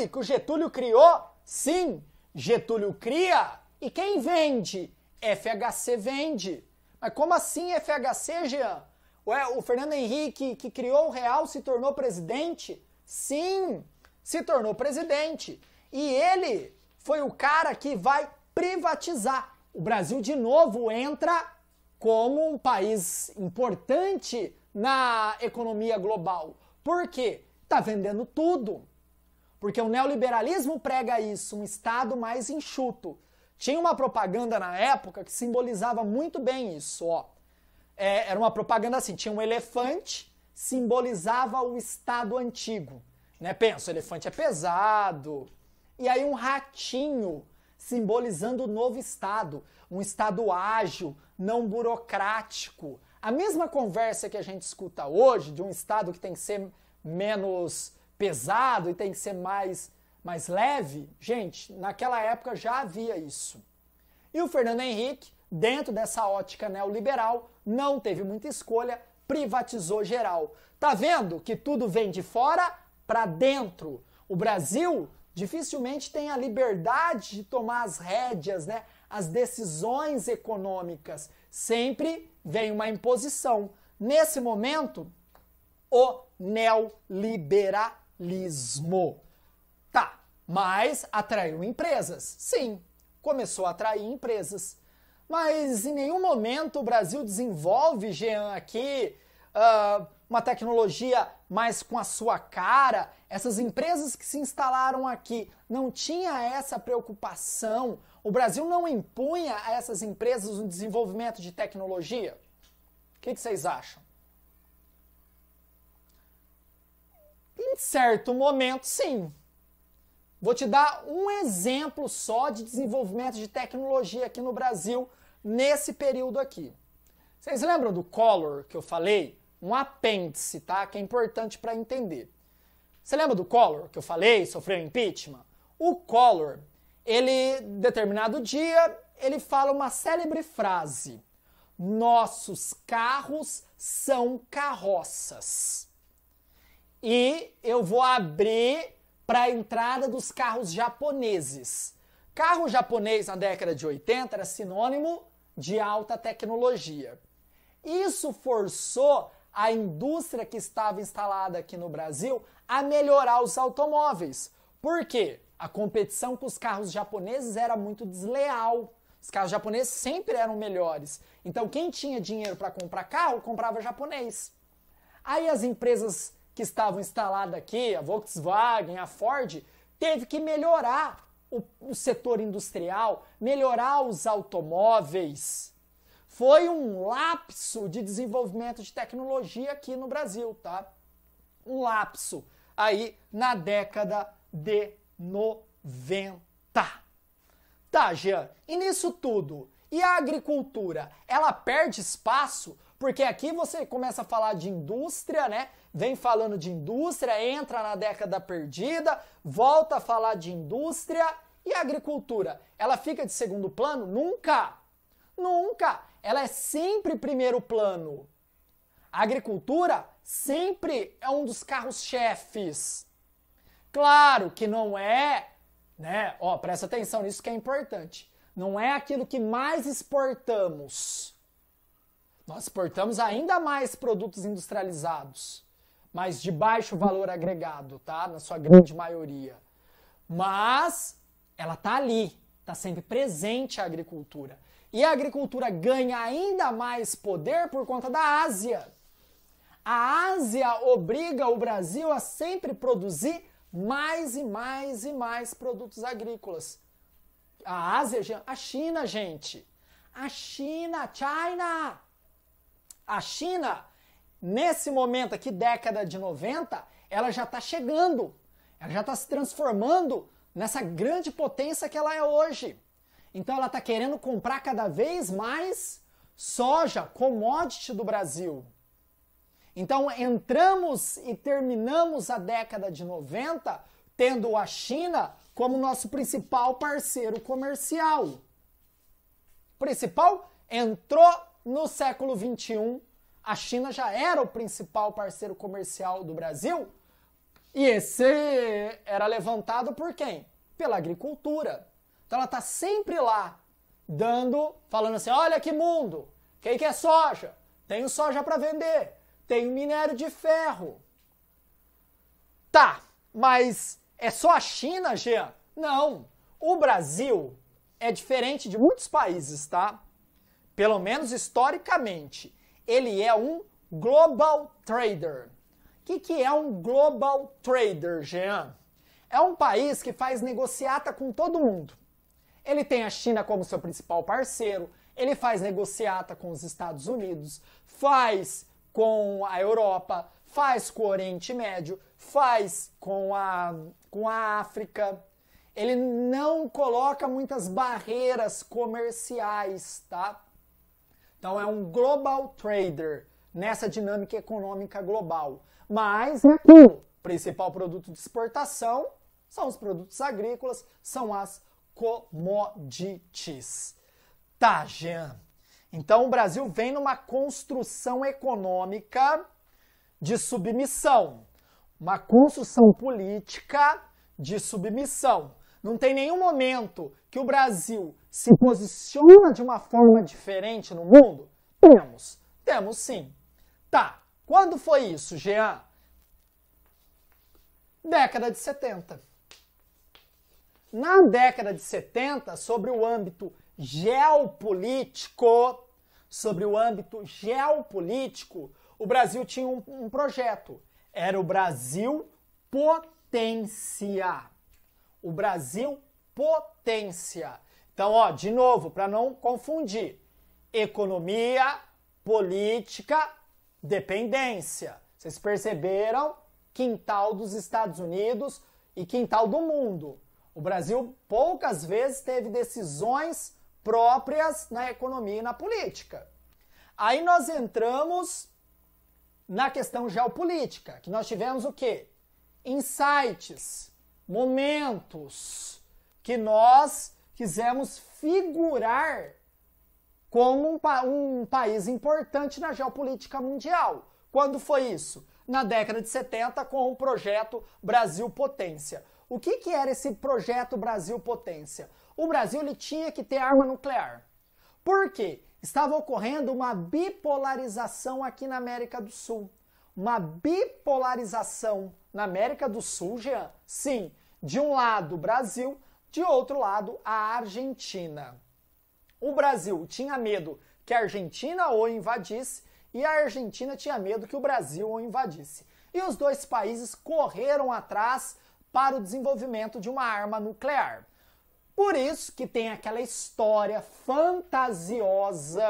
que o Getúlio criou? Sim, Getúlio cria. E quem vende? FHC vende. Mas como assim FHC, Jean? Ué, o Fernando Henrique, que criou o real, se tornou presidente? Sim, se tornou presidente. E ele foi o cara que vai privatizar. O Brasil, de novo, entra como um país importante na economia global. Por quê? Está vendendo tudo. Porque o neoliberalismo prega isso, um Estado mais enxuto. Tinha uma propaganda na época que simbolizava muito bem isso, ó. Era uma propaganda assim, tinha um elefante, simbolizava o Estado antigo. Né? Pensa, o elefante é pesado. E aí um ratinho, simbolizando o novo Estado. Um Estado ágil, não burocrático. A mesma conversa que a gente escuta hoje, de um Estado que tem que ser menos pesado e tem que ser mais leve, gente, naquela época já havia isso. E o Fernando Henrique, dentro dessa ótica neoliberal, não teve muita escolha, privatizou geral. Tá vendo que tudo vem de fora para dentro? O Brasil dificilmente tem a liberdade de tomar as rédeas, né? As decisões econômicas. Sempre vem uma imposição. Nesse momento, o neoliberalismo. Tá, mas atraiu empresas. Sim, começou a atrair empresas. Mas em nenhum momento o Brasil desenvolve, Jean, aqui uma tecnologia mais com a sua cara. Essas empresas que se instalaram aqui não tinha essa preocupação. O Brasil não impunha a essas empresas um desenvolvimento de tecnologia. O que vocês acham? Em certo momento, sim. Vou te dar um exemplo só de desenvolvimento de tecnologia aqui no Brasil nesse período aqui. Vocês lembram do Collor que eu falei? Um apêndice, tá? Que é importante para entender. Você lembra do Collor que eu falei? Sofreu impeachment? O Collor, ele, determinado dia, ele fala uma célebre frase. Nossos carros são carroças. E eu vou abrir para a entrada dos carros japoneses. Carro japonês na década de 80 era sinônimo de alta tecnologia. Isso forçou a indústria que estava instalada aqui no Brasil a melhorar os automóveis. Por quê? A competição com os carros japoneses era muito desleal. Os carros japoneses sempre eram melhores. Então quem tinha dinheiro para comprar carro, comprava japonês. Aí as empresas que estavam instaladas aqui, a Volkswagen, a Ford, teve que melhorar o setor industrial, melhorar os automóveis. Foi um lapso de desenvolvimento de tecnologia aqui no Brasil, tá? Um lapso aí na década de 90. Tá, Jean, e nisso tudo, e a agricultura, ela perde espaço? Porque aqui você começa a falar de indústria, né? Vem falando de indústria, entra na década perdida, volta a falar de indústria, e a agricultura, ela fica de segundo plano? Nunca! Nunca! Ela é sempre primeiro plano. A agricultura sempre é um dos carros-chefes. Claro que não é, né? Ó, presta atenção nisso que é importante. Não é aquilo que mais exportamos. Nós exportamos ainda mais produtos industrializados, mas de baixo valor agregado, tá? Na sua grande maioria. Mas ela tá ali, tá sempre presente a agricultura. E a agricultura ganha ainda mais poder por conta da Ásia. A Ásia obriga o Brasil a sempre produzir mais e mais e mais produtos agrícolas. A Ásia, a China, gente. A China, China. A China, nesse momento aqui, década de 90, ela já está chegando. Ela já está se transformando nessa grande potência que ela é hoje. Então ela está querendo comprar cada vez mais soja, commodity do Brasil. Então entramos e terminamos a década de 90 tendo a China como nosso principal parceiro comercial. Principal entrou no século 21, a China já era o principal parceiro comercial do Brasil, e esse era levantado por quem? Pela agricultura. Então ela está sempre lá, falando assim, olha que mundo, quem quer soja? Tenho soja para vender, tenho minério de ferro. Tá, mas é só a China, Jean? Não, o Brasil é diferente de muitos países, tá? Pelo menos historicamente, ele é um global trader. O que é um global trader, Jean? É um país que faz negociata com todo mundo. Ele tem a China como seu principal parceiro, ele faz negociata com os Estados Unidos, faz com a Europa, faz com o Oriente Médio, faz com a África. Ele não coloca muitas barreiras comerciais, tá? Então é um global trader nessa dinâmica econômica global. Mas o principal produto de exportação são os produtos agrícolas, são as commodities. Tá, Jean. Então o Brasil vem numa construção econômica de submissão, uma construção política de submissão. Não tem nenhum momento que o Brasil se posiciona de uma forma diferente no mundo? Temos sim. Tá, quando foi isso, Jean? Década de 70. Na década de 70, sobre o âmbito geopolítico, o Brasil tinha um projeto. Era o Brasil Potência. O Brasil Potência. Então, ó, de novo, para não confundir. Economia, política, dependência. Vocês perceberam? Quintal dos Estados Unidos e quintal do mundo. O Brasil poucas vezes teve decisões próprias na economia e na política. Aí nós entramos na questão geopolítica, que nós tivemos o quê? Insights, momentos que nós quisemos figurar como um país importante na geopolítica mundial. Quando foi isso? Na década de 70, com o projeto Brasil Potência. O que era esse projeto Brasil Potência? O Brasil ele tinha que ter arma nuclear. Por quê? estava ocorrendo uma bipolarização aqui na América do Sul. Uma bipolarização na América do Sul, Jean? Sim, de um lado o Brasil, de outro lado a Argentina. O Brasil tinha medo que a Argentina o invadisse e a Argentina tinha medo que o Brasil o invadisse. E os dois países correram atrás para o desenvolvimento de uma arma nuclear. Por isso que tem aquela história fantasiosa,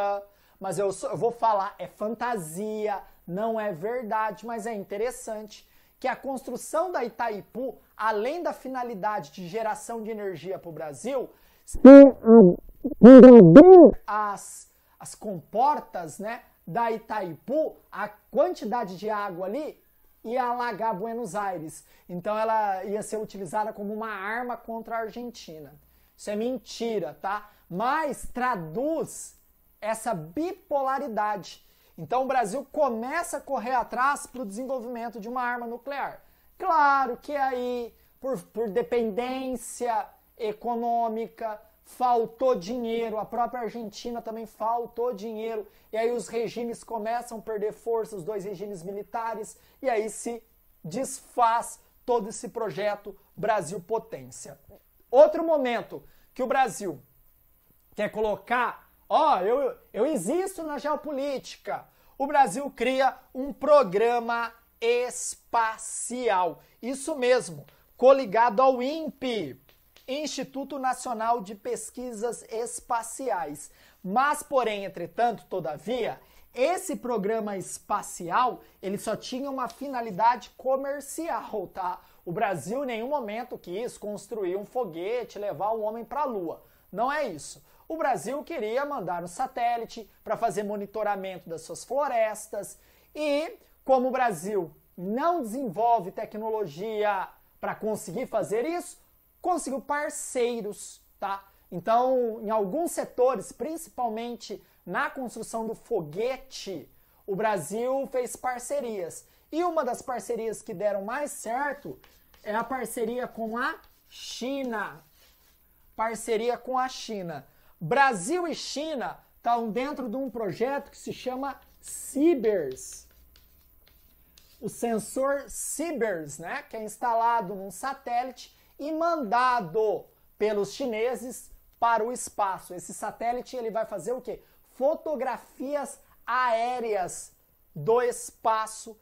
mas eu vou falar, é fantasia, não é verdade, mas é interessante, que a construção da Itaipu, além da finalidade de geração de energia para o Brasil, as comportas, né, da Itaipu, a quantidade de água ali ia alagar Buenos Aires. Então ela ia ser utilizada como uma arma contra a Argentina. Isso é mentira, tá? Mas traduz essa bipolaridade. Então o Brasil começa a correr atrás para o desenvolvimento de uma arma nuclear. Claro que aí, por dependência econômica, faltou dinheiro, a própria Argentina também faltou dinheiro, e aí os regimes começam a perder força, os dois regimes militares, e aí se desfaz todo esse projeto Brasil Potência. Outro momento que o Brasil quer colocar, eu existo na geopolítica, o Brasil cria um programa espacial, isso mesmo, coligado ao INPE, Instituto Nacional de Pesquisas Espaciais. Mas, porém, entretanto, todavia, esse programa espacial, ele só tinha uma finalidade comercial, tá? O Brasil em nenhum momento quis construir um foguete, levar um homem para a Lua. Não é isso. O Brasil queria mandar um satélite para fazer monitoramento das suas florestas e, como o Brasil não desenvolve tecnologia para conseguir fazer isso, conseguiu parceiros, tá? Então, em alguns setores, principalmente na construção do foguete, o Brasil fez parcerias. E uma das parcerias que deram mais certo é a parceria com a China. Parceria com a China. Brasil e China estão dentro de um projeto que se chama CIBERS. O sensor CIBERS, né, que é instalado num satélite e mandado pelos chineses para o espaço. Esse satélite ele vai fazer o quê? Fotografias aéreas do espaço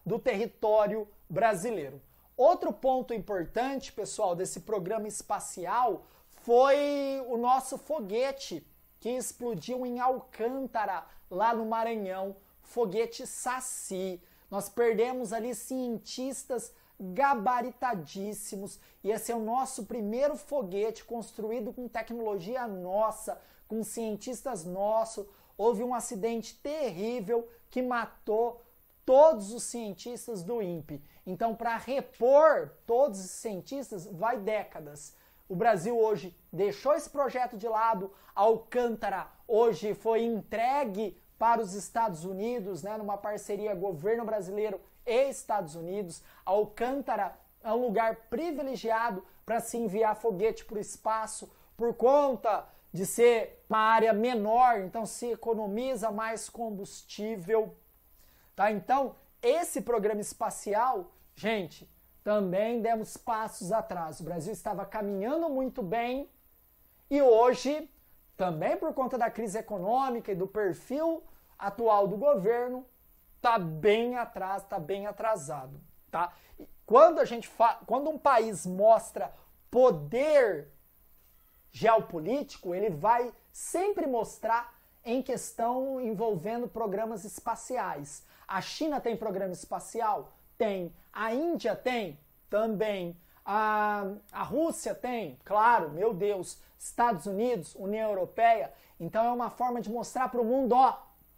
do território brasileiro. Outro ponto importante, pessoal, desse programa espacial foi o nosso foguete que explodiu em Alcântara, lá no Maranhão, foguete Saci. Nós perdemos ali cientistas gabaritadíssimos. Esse é o nosso primeiro foguete construído com tecnologia nossa, com cientistas nossos. Houve um acidente terrível que matou todos os cientistas do INPE. Então, para repor todos os cientistas, vai décadas. O Brasil hoje deixou esse projeto de lado. Alcântara hoje foi entregue para os Estados Unidos, né, numa parceria governo brasileiro e Estados Unidos. Alcântara é um lugar privilegiado para se enviar foguete para o espaço por conta de ser uma área menor, então se economiza mais combustível. Tá? Então, esse programa espacial, gente, também demos passos atrás. O Brasil estava caminhando muito bem e hoje, também por conta da crise econômica e do perfil atual do governo, está bem atrás, está bem atrasado. Tá? Quando um país mostra poder geopolítico, ele vai sempre mostrar em questão envolvendo programas espaciais. A China tem programa espacial? Tem. A Índia tem? Também. A Rússia tem? Claro, meu Deus. Estados Unidos, União Europeia. Então é uma forma de mostrar para o mundo,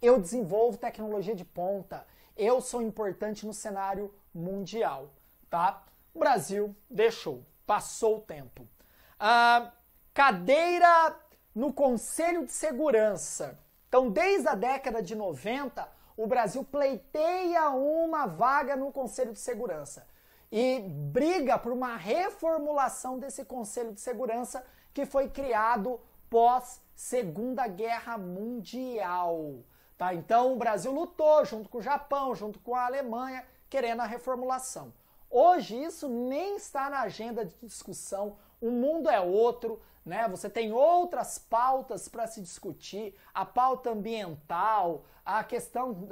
eu desenvolvo tecnologia de ponta. Eu sou importante no cenário mundial, tá? O Brasil deixou, passou o tempo. Cadeira no Conselho de Segurança. Então, desde a década de 90, o Brasil pleiteia uma vaga no Conselho de Segurança e briga por uma reformulação desse Conselho de Segurança que foi criado pós Segunda Guerra Mundial. Tá? Então o Brasil lutou junto com o Japão, junto com a Alemanha, querendo a reformulação. Hoje isso nem está na agenda de discussão, o mundo é outro, né? Você tem outras pautas para se discutir, a pauta ambiental, a questão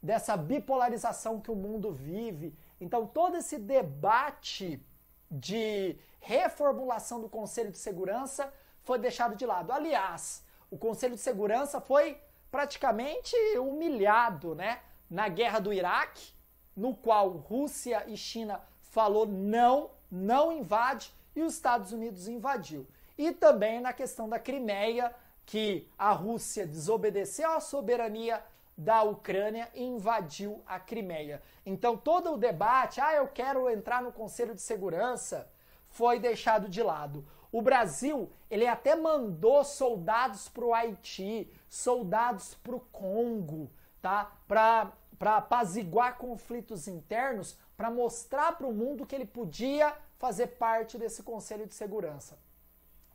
dessa bipolarização que o mundo vive. Então todo esse debate de reformulação do Conselho de Segurança foi deixado de lado. Aliás, o Conselho de Segurança foi praticamente humilhado, né? Na guerra do Iraque, no qual Rússia e China falou não invade, e os Estados Unidos invadiu. E também na questão da Crimeia, que a Rússia desobedeceu à soberania da Ucrânia e invadiu a Crimeia. Então todo o debate, eu quero entrar no Conselho de Segurança, foi deixado de lado. O Brasil, ele até mandou soldados para o Haiti, soldados para o Congo, tá? Para apaziguar conflitos internos, para mostrar para o mundo que ele podia fazer parte desse Conselho de Segurança.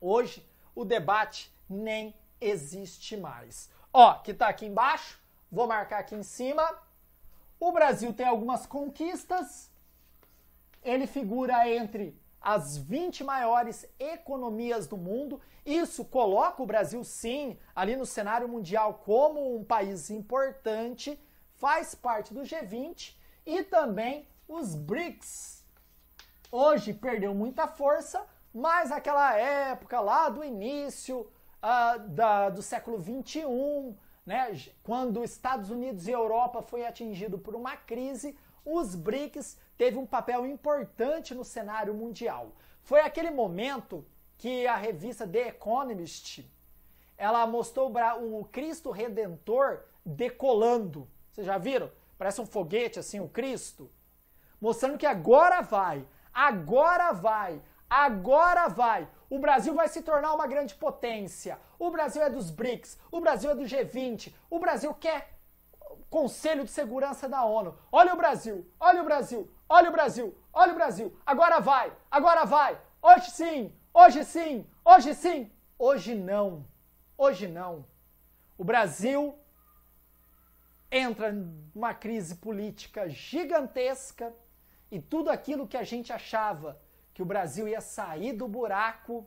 Hoje, o debate nem existe mais. Ó, que tá aqui embaixo, vou marcar aqui em cima. O Brasil tem algumas conquistas. Ele figura entre as 20 maiores economias do mundo. Isso coloca o Brasil, sim, ali no cenário mundial como um país importante, faz parte do G20 e também os BRICS. Hoje perdeu muita força, mas naquela época lá do início do século XXI, né, quando Estados Unidos e Europa foi atingido por uma crise, os BRICS teve um papel importante no cenário mundial. Foi aquele momento que a revista The Economist, ela mostrou o Cristo Redentor decolando. Vocês já viram? Parece um foguete assim, o Cristo. Mostrando que agora vai. O Brasil vai se tornar uma grande potência. O Brasil é dos BRICS, o Brasil é do G20, o Brasil quer Conselho de Segurança da ONU. Olha o Brasil, olha o Brasil, olha o Brasil, olha o Brasil. Agora vai, agora vai. Hoje sim, hoje sim, hoje sim. Hoje não, hoje não. O Brasil entra numa crise política gigantesca e tudo aquilo que a gente achava que o Brasil ia sair do buraco,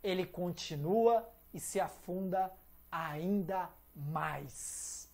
ele continua e se afunda ainda mais.